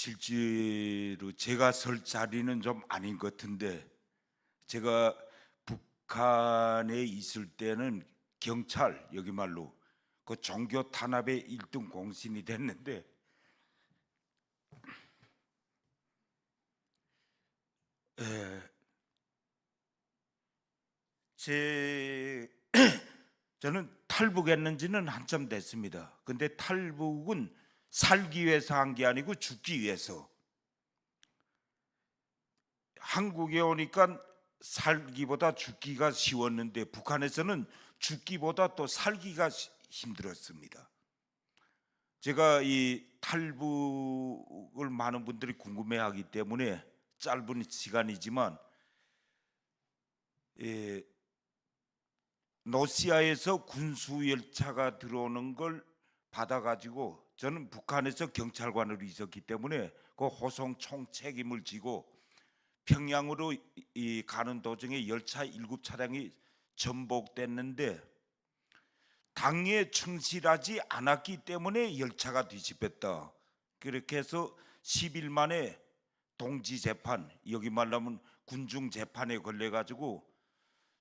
실제로 제가 설 자리는 좀 아닌 것 같은데, 제가 북한에 있을 때는 경찰, 여기 말로 그 종교 탄압의 1등 공신이 됐는데, 에, 제 저는 탈북했는지는 한참 됐습니다. 근데 탈북은 살기 위해서 한 게 아니고 죽기 위해서. 한국에 오니까 살기보다 죽기가 쉬웠는데, 북한에서는 죽기보다 또 살기가 힘들었습니다. 제가 이 탈북을 많은 분들이 궁금해하기 때문에 짧은 시간이지만, 예, 러시아에서 군수 열차가 들어오는 걸 받아가지고, 저는 북한에서 경찰관으로 있었기 때문에 그 호송 총 책임을 지고 평양으로 가는 도중에 열차 7차량이 전복됐는데, 당에 충실하지 않았기 때문에 열차가 뒤집혔다. 그렇게 해서 10일 만에 동지 재판, 여기 말하면 군중 재판에 걸려가지고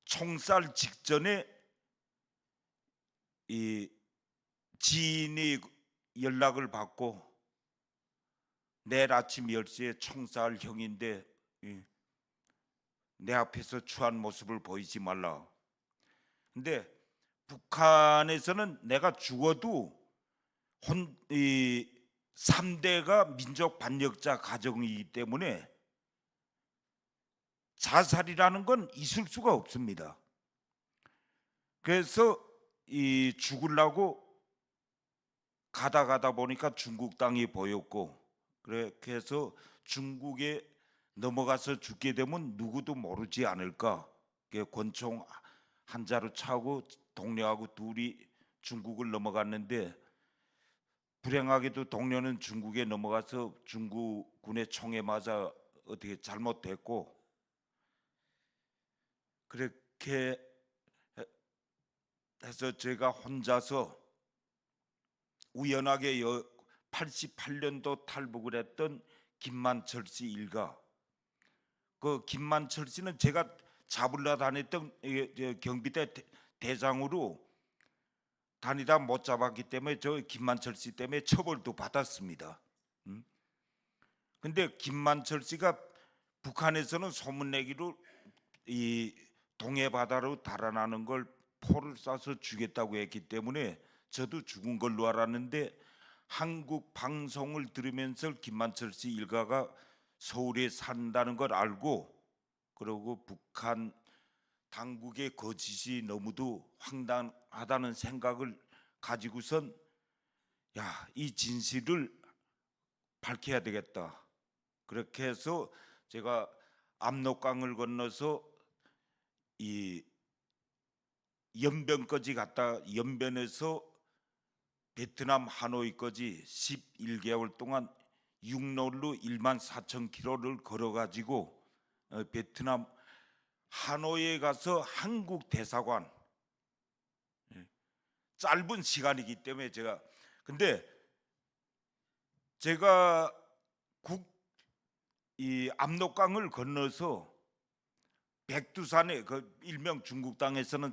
총살 직전에 이 지인이 연락을 받고, 내일 아침 10시에 총살형인데 내 앞에서 추한 모습을 보이지 말라. 근데 북한에서는 내가 죽어도 3대가 민족 반역자 가정이기 때문에 자살이라는 건 있을 수가 없습니다. 그래서 죽으려고 가다 보니까 중국 땅이 보였고, 그렇게 해서 중국에 넘어가서 죽게 되면 누구도 모르지 않을까. 권총 한 자루 차고 동료하고 둘이 중국을 넘어갔는데, 불행하게도 동료는 중국에 넘어가서 중국 군의 총에 맞아 어떻게 잘못됐고, 그렇게 해서 제가 혼자서 우연하게 88년도 탈북을 했던 김만철 씨 일가, 그 김만철 씨는 제가 잡으러 다녔던 경비대 대장으로 다니다 못 잡았기 때문에 저 김만철 씨 때문에 처벌도 받았습니다. 근데 김만철 씨가 북한에서는 소문내기로 이 동해 바다로 달아나는 걸 포를 쏴서 죽였다고 했기 때문에 저도 죽은 걸로 알았는데, 한국 방송을 들으면서 김만철 씨 일가가 서울에 산다는 걸 알고, 그리고 북한 당국의 거짓이 너무도 황당하다는 생각을 가지고선 이 진실을 밝혀야 되겠다. 그렇게 해서 제가 압록강을 건너서 이 연변까지 갔다, 연변에서 베트남 하노이까지 11개월 동안 육로로 14,000km를 걸어가지고 베트남 하노이에 가서 한국 대사관, 짧은 시간이기 때문에 근데 제가 이 압록강을 건너서 백두산에, 그 일명 중국 땅에서는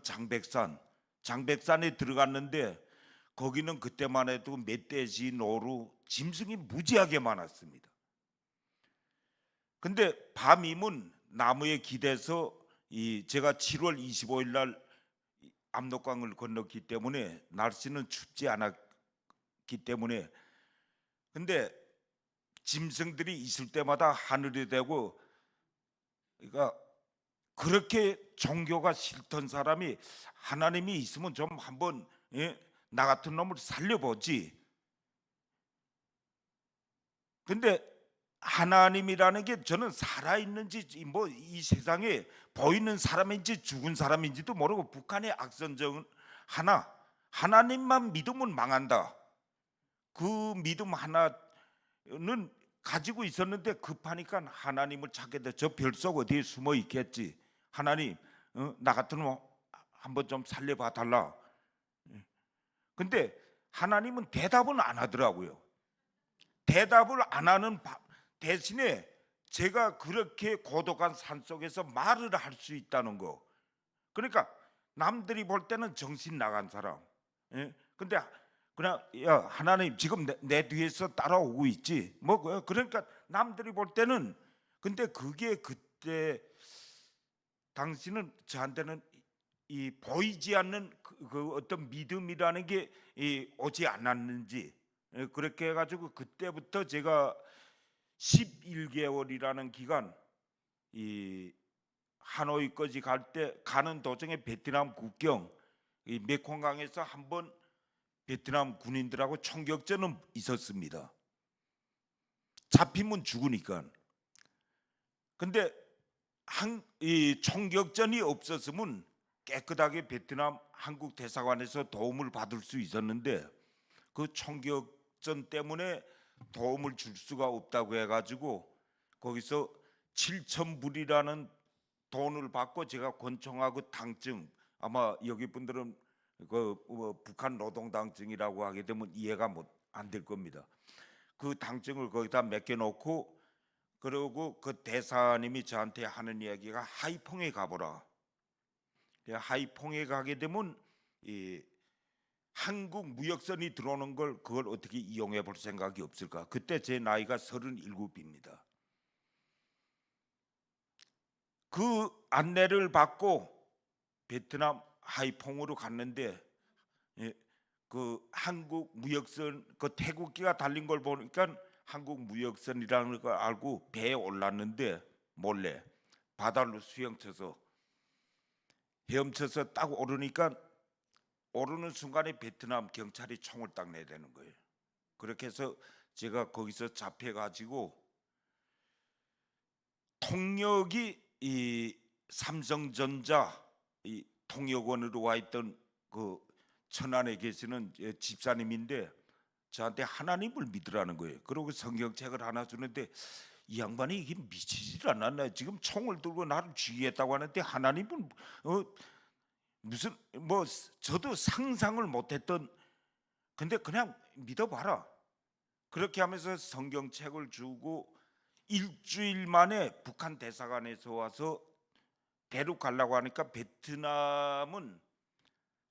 장백산에 들어갔는데, 거기는 그때만 해도 멧돼지, 노루, 짐승이 무지하게 많았습니다. 근데 밤이면 나무에 기대서 제가 7월 25일 날 압록강을 건넜기 때문에 날씨는 춥지 않았기 때문에, 근데 짐승들이 있을 때마다 하늘이 되고, 그러니까 그렇게 종교가 싫던 사람이 하나님이 있으면 좀 한번 나 같은 놈을 살려보지. 근데 하나님이라는 게 저는 살아있는지 뭐 이 세상에 보이는 사람인지 죽은 사람인지도 모르고, 북한의 악선정은 하나님만 믿으면 망한다. 그 믿음 하나는 가지고 있었는데 급하니까 하나님을 찾게 돼. 저 별속 어디에 숨어 있겠지. 하나님, 나 같은 놈 한번 좀 살려봐 달라. 근데 하나님은 대답은 안 하더라고요. 대답을 안 하는 대신에 제가 그렇게 고독한 산속에서 말을 할 수 있다는 거. 그러니까 남들이 볼 때는 정신 나간 사람. 예? 근데 그냥 야 하나님 지금 내 뒤에서 따라오고 있지. 뭐 그러니까 남들이 볼 때는 근데 그게 그때 당신은 저한테는 이 보이지 않는 그 어떤 믿음이라는 게 오지 않았는지 그렇게 해가지고 그때부터 제가 11개월이라는 기간 이 하노이까지 갈 때 가는 도중에 베트남 국경 이 메콩강에서 한번 베트남 군인들하고 총격전은 있었습니다. 잡히면 죽으니까. 근데 이 총격전이 없었으면 깨끗하게 베트남 한국 대사관에서 도움을 받을 수 있었는데 그 총격전 때문에 도움을 줄 수가 없다고 해가지고 거기서 7,000불이라는 돈을 받고 제가 권총하고 당증 아마 여기 분들은 그 북한 노동당증이라고 하게 되면 이해가 안 될 겁니다. 그 당증을 거기다 맡겨놓고 그리고 그 대사님이 저한테 하는 이야기가 하이퐁에 가보라. 하이퐁에 가게 되면 이 한국 무역선이 들어오는 걸 그걸 어떻게 이용해 볼 생각이 없을까? 그때 제 나이가 37입니다. 그 안내를 받고 베트남 하이퐁으로 갔는데 그 한국 무역선 그 태국기가 달린 걸 보니까 한국 무역선이라는 걸 알고 배에 올랐는데 몰래 바다로 수영쳐서 헤엄쳐서 딱 오르니까 오르는 순간에 베트남 경찰이 총을 딱 내대는 거예요. 그렇게 해서 제가 거기서 잡혀가지고 통역이 이 삼성전자 이 통역원으로 와 있던 그 천안에 계시는 집사님인데 저한테 하나님을 믿으라는 거예요. 그리고 성경책을 하나 주는데 이 양반이 이게 미치질 않았나? 지금 총을 들고 나를 죽이겠다고 하는데 하나님은 무슨 뭐 저도 상상을 못했던 근데 그냥 믿어봐라. 그렇게 하면서 성경책을 주고 일주일 만에 북한 대사관에서 와서 배로 가려고 하니까 베트남은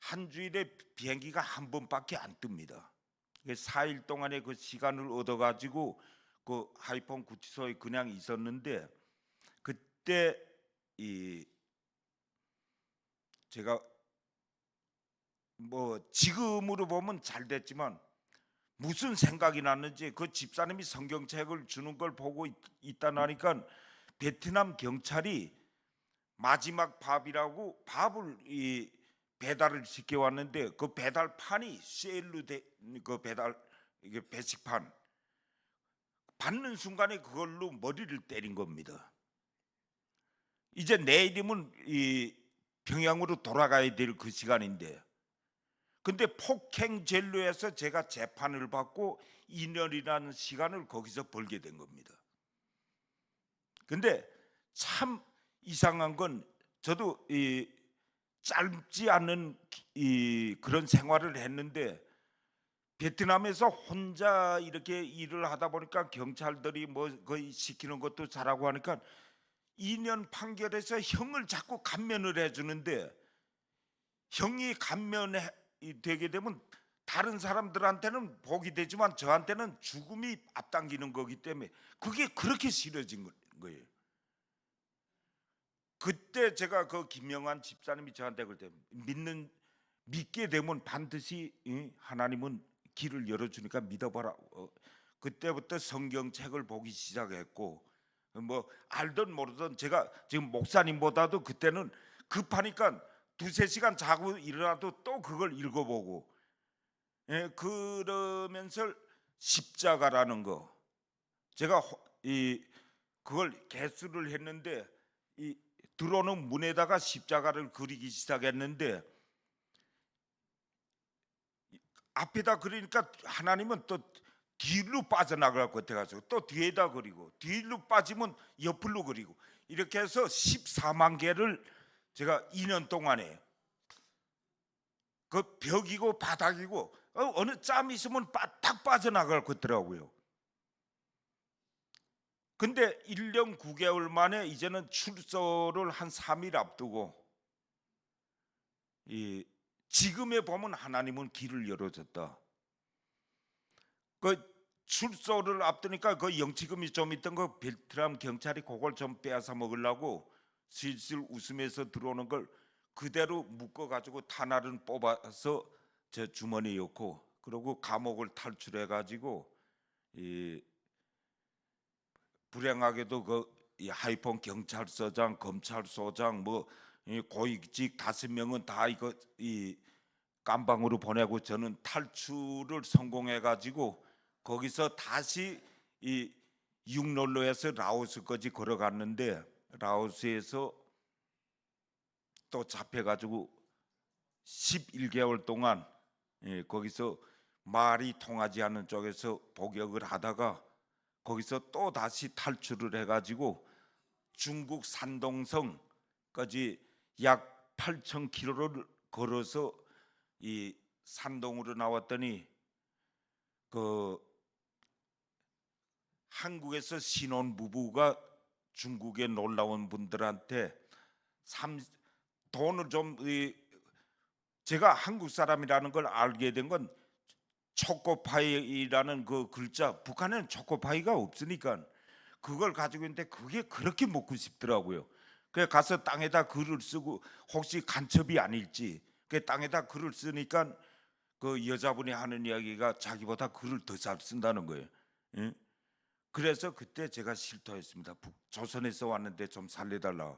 한 주일에 비행기가 한 번밖에 안 뜹니다. 4일 동안의 그 시간을 얻어가지고 그 하이퐁 구치소에 그냥 있었는데 그때 이 제가 뭐 지금으로 보면 잘 됐지만 무슨 생각이 났는지 그 집사님이 성경책을 주는 걸 보고 있다 나니까 베트남 경찰이 마지막 밥이라고 밥을 이 배달을 시켜 왔는데 그 배달판이 셀로 그 배달 이게 배식판 받는 순간에 그걸로 머리를 때린 겁니다. 이제 내일이면 이 평양으로 돌아가야 될 그 시간인데 근데 폭행 젤로에서 제가 재판을 받고 2년이라는 시간을 거기서 벌게 된 겁니다. 근데 참 이상한 건 저도 이 짧지 않은 이 그런 생활을 했는데 베트남에서 혼자 이렇게 일을 하다 보니까 경찰들이 뭐 거의 시키는 것도 잘하고 하니까 2년 판결에서 형을 자꾸 감면을 해주는데 형이 감면되게 되면 다른 사람들한테는 복이 되지만 저한테는 죽음이 앞당기는 거기 때문에 그게 그렇게 싫어진 거예요. 그때 제가 그 김명환 집사님이 저한테 그럴 때 믿게 되면 반드시 하나님은 길을 열어주니까 믿어봐라. 그때부터 성경책을 보기 시작했고 뭐 알던 모르던 제가 지금 목사님보다도 그때는 급하니까 2-3시간 자고 일어나도 또 그걸 읽어보고 그러면서 십자가라는 거 제가 그걸 개수를 했는데 이 들어오는 문에다가 십자가를 그리기 시작했는데 앞에다 그리니까 하나님은 또 뒤로 빠져나갈 것 같아가지고 또 뒤에다 그리고 뒤로 빠지면 옆으로 그리고 이렇게 해서 14만 개를 제가 2년 동안에 그 벽이고 바닥이고 어느 짬 있으면 딱 빠져나갈 것 같더라고요. 근데 1년 9개월 만에 이제는 출소를 한 3일 앞두고 이 지금에 보면 하나님은 길을 열어줬다. 그 출소를 앞두니까 그 영치금이 좀 있던 거 베트남 경찰이 그걸 좀 빼앗아 먹으려고 슬슬 웃으면서 들어오는 걸 그대로 묶어 가지고 탄알은 뽑아서 제 주머니에 넣고, 그리고 감옥을 탈출해 가지고 이 불행하게도 이 하이폰 경찰서장, 검찰서장 이 고위직 5명은 다 이거 이 깜방으로 보내고 저는 탈출을 성공해 가지고 거기서 다시 이 육로로에서 라오스까지 걸어갔는데, 라오스에서 또 잡혀 가지고 11개월 동안 거기서 말이 통하지 않는 쪽에서 복역을 하다가 거기서 또 다시 탈출을 해가지고 중국 산동성까지 약 8,000km를 걸어서 이 산동으로 나왔더니 그 한국에서 신혼 부부가 중국에 놀러 온 분들한테 돈을 좀 제가 한국 사람이라는 걸 알게 된 건 초코파이라는 그 글자, 북한에는 초코파이가 없으니까 그걸 가지고 있는데 그게 그렇게 먹고 싶더라고요. 그래 가서 땅에다 글을 쓰고 혹시 간첩이 아닐지, 그 땅에다 글을 쓰니까 그 여자분이 하는 이야기가 자기보다 글을 더 잘 쓴다는 거예요. 예? 그래서 그때 제가 실토했습니다. 조선에서 왔는데 좀 살려달라.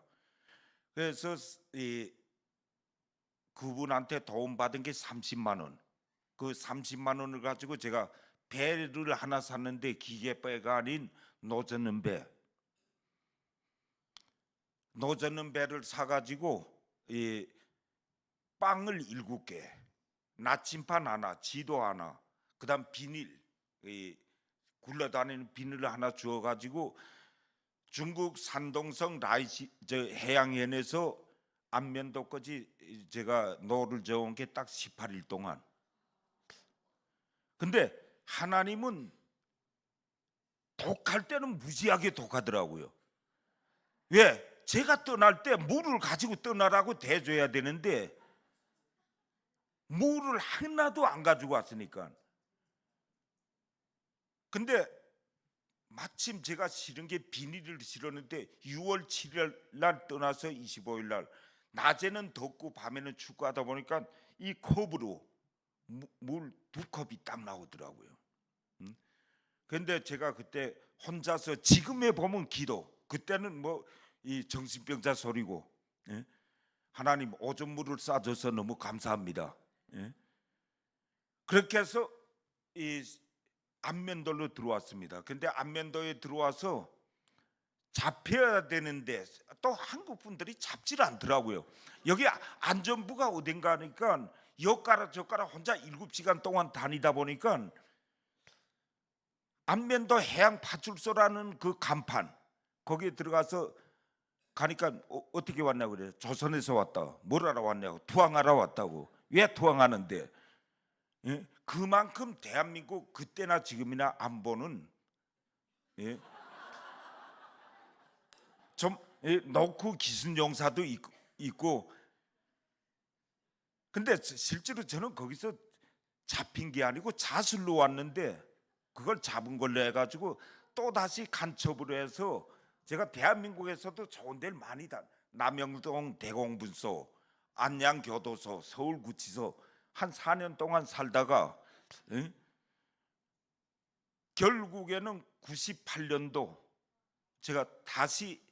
그래서 이 그분한테 도움 받은 게 30만 원. 그 30만 원을 가지고 제가 배를 하나 샀는데 기계배가 아닌 노젓는 배. 노젓는 배를 사가지고 이 빵을 7개, 나침반 하나, 지도 하나, 그다음 비닐, 이 굴러다니는 비닐을 하나 주어가지고 중국 산동성 라이시 저 해양연에서 안면도까지 제가 노를 저은 게 딱 18일 동안. 근데 하나님은 독할 때는 무지하게 독하더라고요. 왜? 제가 떠날 때 물을 가지고 떠나라고 대줘야 되는데 물을 하나도 안 가지고 왔으니까. 근데 마침 제가 실은 게 비닐을 실었는데 6월 7일 날 떠나서 25일 날 낮에는 덥고 밤에는 춥고 하다 보니까 이 컵으로 물 2컵이 딱 나오더라고요. 근데 제가 그때 혼자서, 지금에 보면 기도, 그때는 뭐 이 정신병자 소리고, 예? 하나님 오줌물을 싸줘서 너무 감사합니다. 예? 그렇게 해서 이 안면도로 들어왔습니다. 근데 안면도에 들어와서 잡혀야 되는데 또 한국 분들이 잡질 않더라고요. 여기 안전부가 어딘가 하니까 여가라 저가라 혼자 7시간 동안 다니다 보니까 안면도 해양 파출소라는 그 간판, 거기에 들어가서 가니까 어떻게 왔냐고 그래요. 조선에서 왔다. 뭘 하러 왔냐고. 투항하러 왔다고. 왜 투항하는데? 예? 그만큼 대한민국 그때나 지금이나 안보는 예? 좀 놓고 기순용사도 있고. 근데 실제로 저는 거기서 잡힌 게 아니고 자술로 왔는데 그걸 잡은 걸로 해가지고 또 다시 간첩으로 해서 제가 대한민국에서도 좋은 데를 많이 남영동 대공분소, 안양교도소, 서울구치소 한 4년 동안 살다가 예? 결국에는 98년도 제가 다시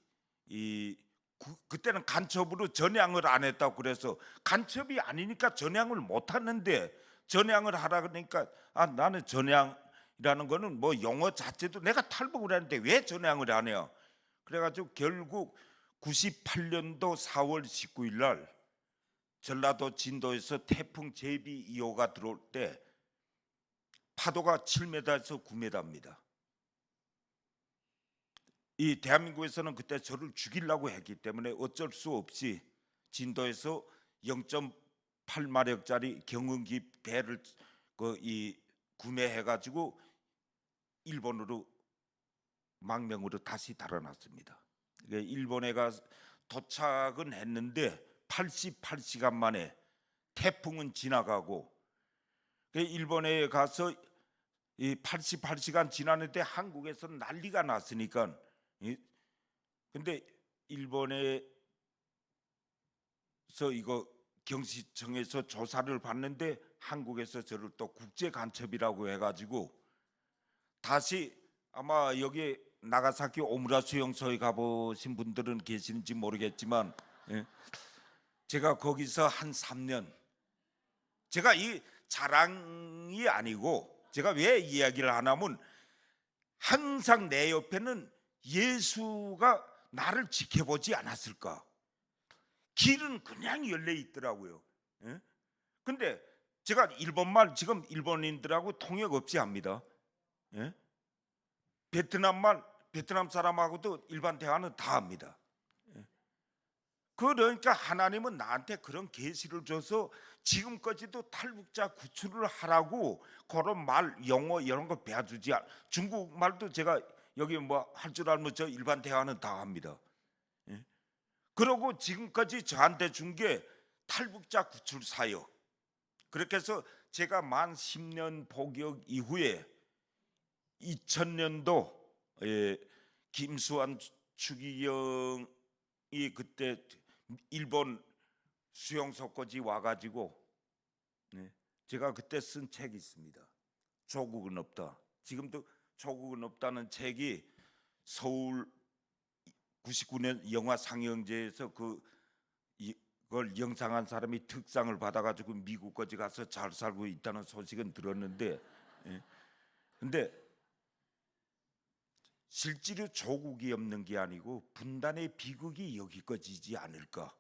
그때는 간첩으로 전향을 안 했다고 그래서 간첩이 아니니까 전향을 못 하는데 전향을 하라 그러니까 나는 전향이라는 거는 뭐 용어 자체도 내가 탈북을 했는데 왜 전향을 안 해요? 그래가지고 결국 98년도 4월 19일 날 전라도 진도에서 태풍 제비 2호가 들어올 때 파도가 7m에서 9m입니다. 이 대한민국에서는 그때 저를 죽이려고 했기 때문에 어쩔 수 없이 진도에서 0.8마력짜리 경운기 배를 구매해 가지고 일본으로 망명으로 다시 달아났습니다. 일본에 가 도착은 했는데 88시간 만에 태풍은 지나가고, 일본에 가서 이 88시간 지났는데 한국에서 난리가 났으니까, 근데 일본에서 이거 경시청에서 조사를 받는데 한국에서 저를 또 국제 간첩이라고 해가지고 다시, 아마 여기 나가사키 오무라 수용소에 가보신 분들은 계시는지 모르겠지만, 제가 거기서 한 3년, 제가 이 자랑이 아니고 제가 왜 이야기를 하냐면 항상 내 옆에는 예수가 나를 지켜보지 않았을까. 길은 그냥 열려 있더라고요. 근데 제가 일본말 지금 일본인들하고 통역 없이 합니다. 베트남말, 베트남 사람하고도 일반 대화는 다 합니다. 그러니까 하나님은 나한테 그런 계시를 줘서 지금까지도 탈북자 구출을 하라고 그런 말, 영어 이런 거 배워주지 중국말도 제가 여기 뭐 할 줄 알면 저 일반 대화는 다 합니다. 그러고 지금까지 저한테 준 게 탈북자 구출 사역. 그렇게 해서 제가 만 10년 복역 이후에 2000년도 김수환 추기경이 그때 일본 수용소까지 와가지고, 제가 그때 쓴 책이 있습니다. 조국은 없다. 지금도 조국은 없다는 책이 서울 99년 영화 상영제에서 그걸 영상한 사람이 특상을 받아가지고 미국까지 가서 잘 살고 있다는 소식은 들었는데, 근데 실제로 조국이 없는 게 아니고 분단의 비극이 여기까지지 않을까.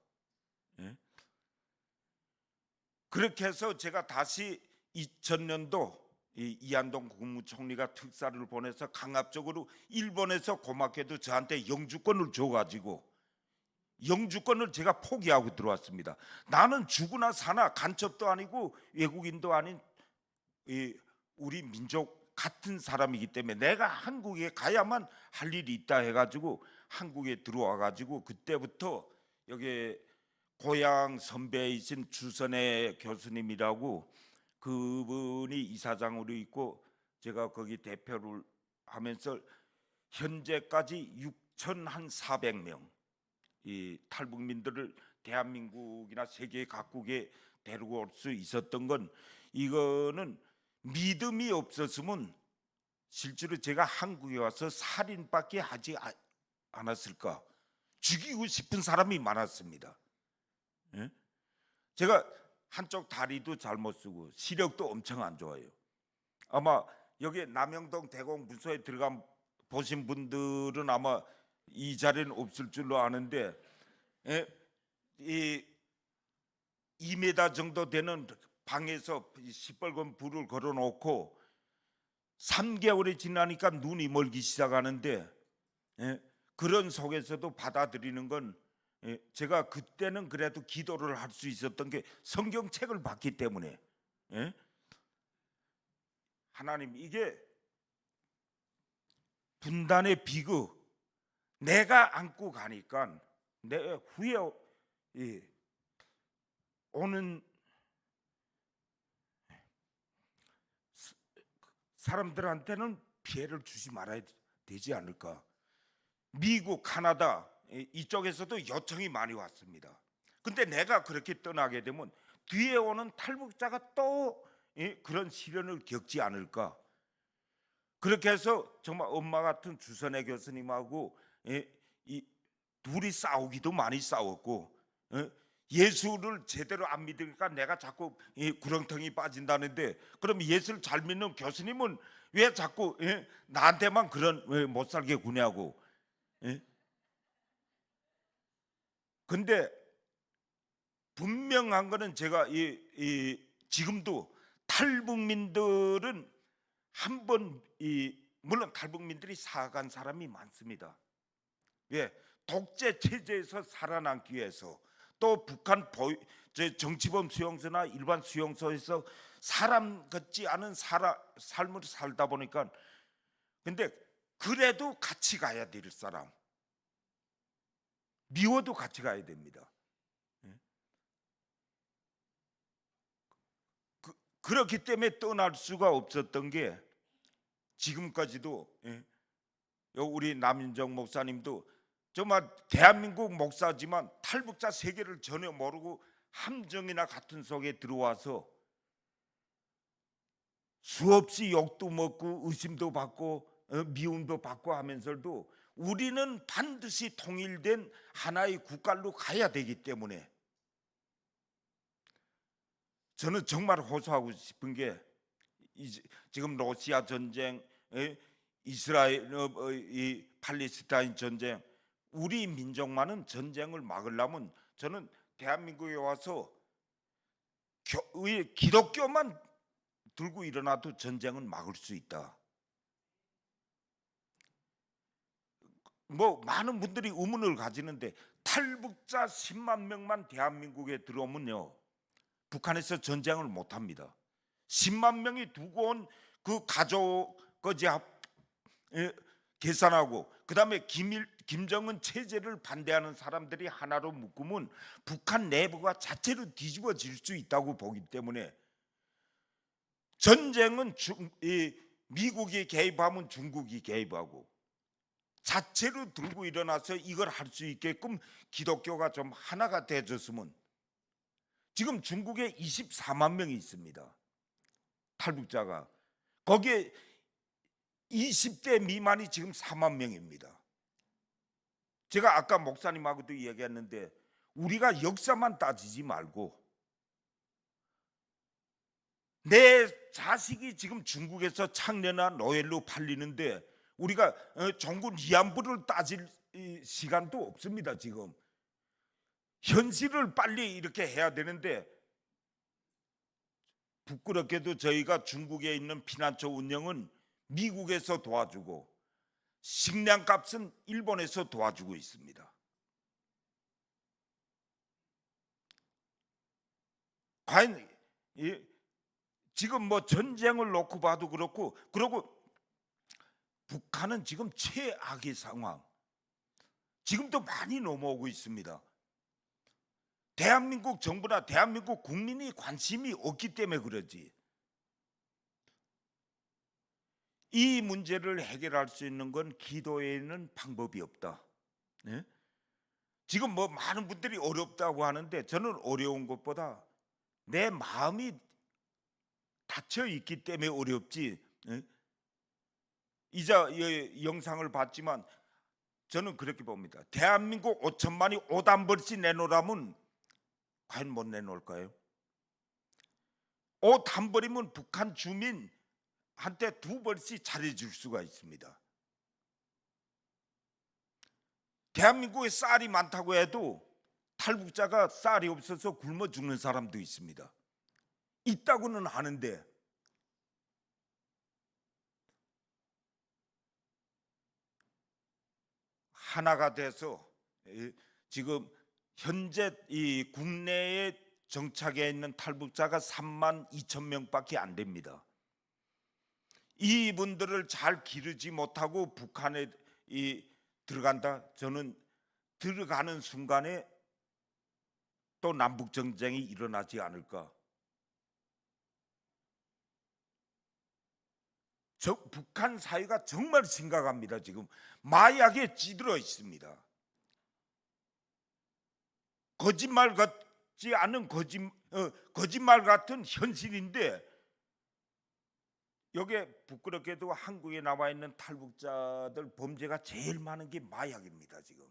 그렇게 해서 제가 다시 2000년도 이한동 국무총리가 특사를 보내서 강압적으로 일본에서 고맙게도 저한테 영주권을 줘가지고 영주권을 제가 포기하고 들어왔습니다. 나는 죽으나 사나 간첩도 아니고 외국인도 아닌 우리 민족 같은 사람이기 때문에 내가 한국에 가야만 할 일이 있다 해가지고 한국에 들어와가지고 그때부터 여기 고향 선배이신 주선의 교수님이라고, 그분이 이사장으로 있고 제가 거기 대표를 하면서 현재까지 6,400명 이 탈북민들을 대한민국이나 세계 각국에 데리고 올 수 있었던 건, 이거는 믿음이 없었으면 실제로 제가 한국에 와서 살인밖에 하지 않았을까. 죽이고 싶은 사람이 많았습니다. 제가 한쪽 다리도 잘못 쓰고 시력도 엄청 안 좋아요. 아마 여기 남영동 대공 분소에 들어가 보신 분들은 아마 이 자리는 없을 줄로 아는데, 이 2m 정도 되는 방에서 시뻘건 불을 걸어놓고 3개월이 지나니까 눈이 멀기 시작하는데, 그런 속에서도 받아들이는 건, 제가 그때는 그래도 기도를 할 수 있었던 게 성경책을 봤기 때문에, 하나님, 이게 분단의 비극 내가 안고 가니까 내 후에 오는 사람들한테는 피해를 주지 말아야 되지 않을까. 미국, 카나다 이쪽에서도 요청이 많이 왔습니다. 근데 내가 그렇게 떠나게 되면 뒤에 오는 탈북자가 또 그런 시련을 겪지 않을까. 그렇게 해서 정말 엄마 같은 주선의 교수님하고 이 둘이 싸우기도 많이 싸웠고, 예수를 제대로 안 믿으니까 내가 자꾸 구렁텅이 빠진다는데, 그럼 예수를 잘 믿는 교수님은 왜 자꾸 나한테만 그런 못 살게 구냐고. 근데 분명한 거는 제가 지금도 탈북민들은 한번 물론 탈북민들이 살아간 사람이 많습니다. 왜? 독재 체제에서 살아남기 위해서, 또 북한 정치범 수용소나 일반 수용소에서 사람 같지 않은 삶을 살다 보니까, 근데 그래도 같이 가야 될 사람, 미워도 같이 가야 됩니다. 그렇기 때문에 떠날 수가 없었던 게 지금까지도 우리 남인정 목사님도 정말 대한민국 목사지만 탈북자 세계를 전혀 모르고 함정이나 같은 속에 들어와서 수없이 욕도 먹고 의심도 받고 미움도 받고 하면서도 우리는 반드시 통일된 하나의 국가로 가야 되기 때문에 저는 정말 호소하고 싶은 게 지금 러시아 전쟁, 이스라엘, 이 팔레스타인 전쟁, 우리 민족만은 전쟁을 막으려면 저는 대한민국에 와서 기독교만 들고 일어나도 전쟁은 막을 수 있다. 뭐 많은 분들이 의문을 가지는데 탈북자 10만 명만 대한민국에 들어오면요, 북한에서 전쟁을 못 합니다. 10만 명이 두고 온 그 가족까지 계산하고 그다음에 김정은 체제를 반대하는 사람들이 하나로 묶으면 북한 내부가 자체로 뒤집어질 수 있다고 보기 때문에 전쟁은 미국이 개입하면 중국이 개입하고 자체로 들고 일어나서 이걸 할 수 있게끔 기독교가 좀 하나가 되어졌으면. 지금 중국에 24만 명이 있습니다, 탈북자가. 거기에 20대 미만이 지금 4만 명입니다. 제가 아까 목사님하고도 얘기했는데 우리가 역사만 따지지 말고 내 자식이 지금 중국에서 창녀나 노예로 팔리는데 우리가 종군 위안부를 따질 시간도 없습니다. 지금 현실을 빨리 이렇게 해야 되는데 부끄럽게도 저희가 중국에 있는 피난처 운영은 미국에서 도와주고 식량값은 일본에서 도와주고 있습니다. 과연 지금 뭐 전쟁을 놓고 봐도 그렇고, 그리고 북한은 지금 최악의 상황, 지금도 많이 넘어오고 있습니다. 대한민국 정부나 대한민국 국민이 관심이 없기 때문에 그러지. 이 문제를 해결할 수 있는 건 기도에는 방법이 없다. 네? 지금 뭐 많은 분들이 어렵다고 하는데 저는 어려운 것보다 내 마음이 닫혀 있기 때문에 어렵지. 네? 이제 영상을 봤지만 저는 그렇게 봅니다. 대한민국 5천만이 옷 한 벌씩 내놓으라면 과연 못 내놓을까요? 옷 한 벌이면 북한 주민 한테 2벌씩 잘해줄 수가 있습니다. 대한민국에 쌀이 많다고 해도 탈북자가 쌀이 없어서 굶어 죽는 사람도 있습니다. 있다고는 하는데 하나가 돼서 지금 현재 이 국내에 정착해 있는 탈북자가 3만 2천 명밖에 안 됩니다. 이분들을 잘 기르지 못하고 북한에 들어간다. 저는 들어가는 순간에 또 남북 전쟁이 일어나지 않을까. 북한 사회가 정말 심각합니다. 지금 마약에 찌들어 있습니다. 거짓말 같지 않은 거짓말 같은 현실인데 여기에 부끄럽게도 한국에 나와 있는 탈북자들 범죄가 제일 많은 게 마약입니다. 지금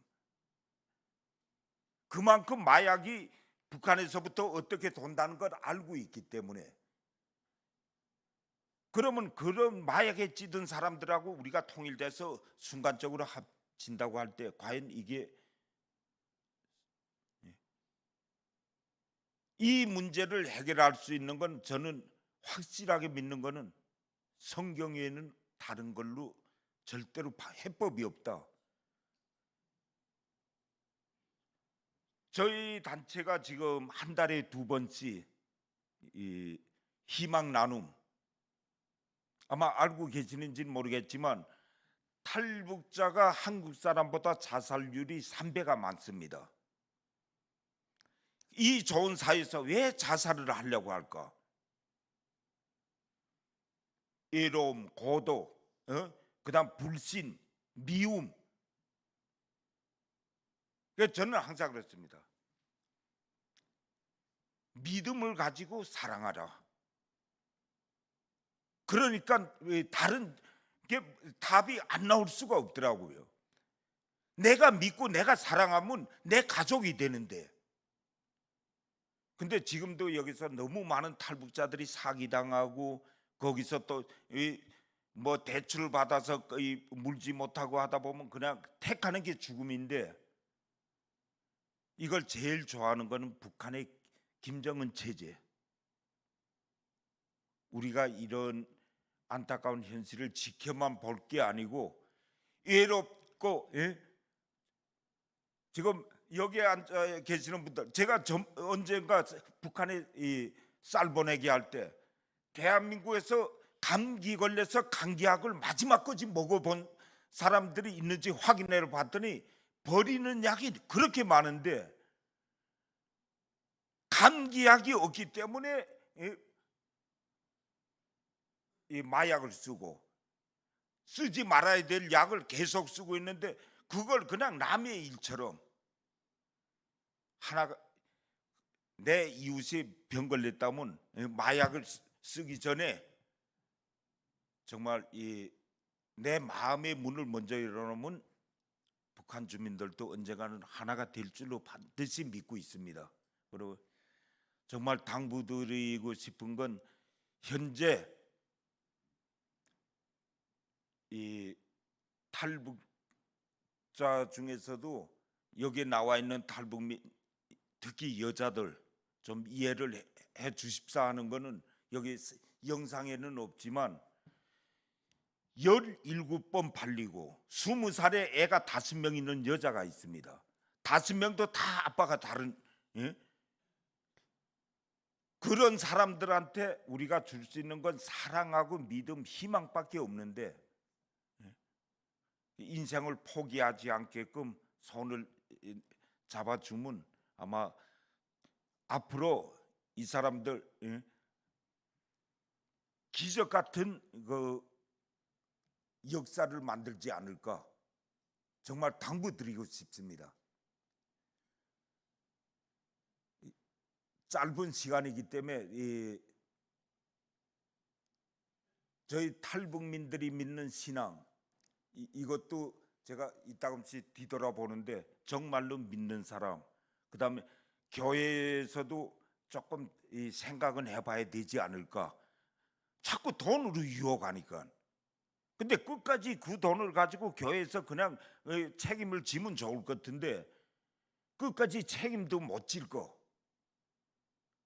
그만큼 마약이 북한에서부터 어떻게 돈다는 걸 알고 있기 때문에. 그러면 그런 마약에 찌든 사람들하고 우리가 통일돼서 순간적으로 합친다고 할 때 과연 이게 이 문제를 해결할 수 있는 건 저는 확실하게 믿는 거는 성경 외에는 다른 걸로 절대로 해법이 없다. 저희 단체가 지금 한 달에 2번씩 이 희망 나눔, 아마 알고 계시는지는 모르겠지만 탈북자가 한국 사람보다 자살률이 3배가 많습니다. 이 좋은 사회에서 왜 자살을 하려고 할까? 외로움, 고독, 그다음 불신, 미움. 그래서 저는 항상 그렇습니다. 믿음을 가지고 사랑하라. 그러니까 다른 게 답이 안 나올 수가 없더라고요. 내가 믿고 내가 사랑하면 내 가족이 되는데. 근데 지금도 여기서 너무 많은 탈북자들이 사기당하고 거기서 또 뭐 대출을 받아서 물지 못하고 하다 보면 그냥 택하는 게 죽음인데, 이걸 제일 좋아하는 거는 북한의 김정은 체제. 우리가 이런 안타까운 현실을 지켜만 볼 게 아니고 외롭고, 지금 여기에 앉아 계시는 분들, 제가 언젠가 북한에 쌀 보내기 할 때 대한민국에서 감기 걸려서 감기약을 마지막까지 먹어본 사람들이 있는지 확인해 봤더니 버리는 약이 그렇게 많은데, 감기약이 없기 때문에 이 마약을 쓰고 쓰지 말아야 될 약을 계속 쓰고 있는데, 그걸 그냥 남의 일처럼. 하나가 내 이웃이 병 걸렸다면 마약을 쓰기 전에 정말 내 마음의 문을 먼저 열어놓으면 북한 주민들도 언젠가는 하나가 될 줄로 반드시 믿고 있습니다. 그리고 정말 당부드리고 싶은 건, 현재 이 탈북자 중에서도 여기에 나와 있는 탈북민, 특히 여자들 좀 이해를 해 주십사 하는 거는, 여기 영상에는 없지만 17번 발리고 20살에 애가 5명 있는 여자가 있습니다. 5명도 다 아빠가 다른, 그런 사람들한테 우리가 줄 수 있는 건 사랑하고 믿음, 희망밖에 없는데, 인생을 포기하지 않게끔 손을 잡아주면 아마 앞으로 이 사람들 기적 같은 그 역사를 만들지 않을까, 정말 당부드리고 싶습니다. 짧은 시간이기 때문에 저희 탈북민들이 믿는 신앙, 이것도 제가 이따금씩 뒤돌아보는데 정말로 믿는 사람, 그다음에 교회에서도 조금 생각은 해봐야 되지 않을까. 자꾸 돈으로 유혹하니까. 근데 끝까지 그 돈을 가지고 교회에서 그냥 책임을 지면 좋을 것 같은데, 끝까지 책임도 못 질 거.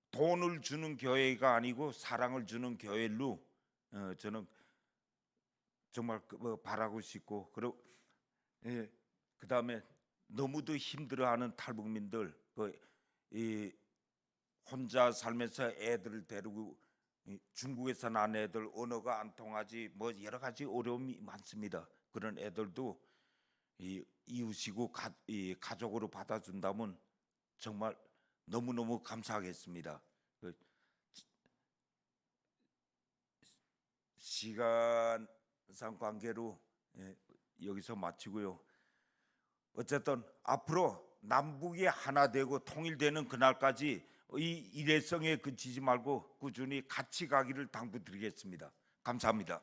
돈을 주는 교회가 아니고 사랑을 주는 교회로 저는 정말 바라고 싶고, 그리고 그다음에 너무도 힘들어하는 탈북민들, 혼자 살면서 애들을 데리고 중국에서 난 애들, 언어가 안 통하지 뭐 여러 가지 어려움이 많습니다. 그런 애들도 이웃이고 가족으로 받아준다면 정말 너무너무 감사하겠습니다. 시간상 관계로 여기서 마치고요. 어쨌든 앞으로 남북이 하나 되고 통일되는 그날까지 이 일회성에 그치지 말고 꾸준히 같이 가기를 당부드리겠습니다. 감사합니다.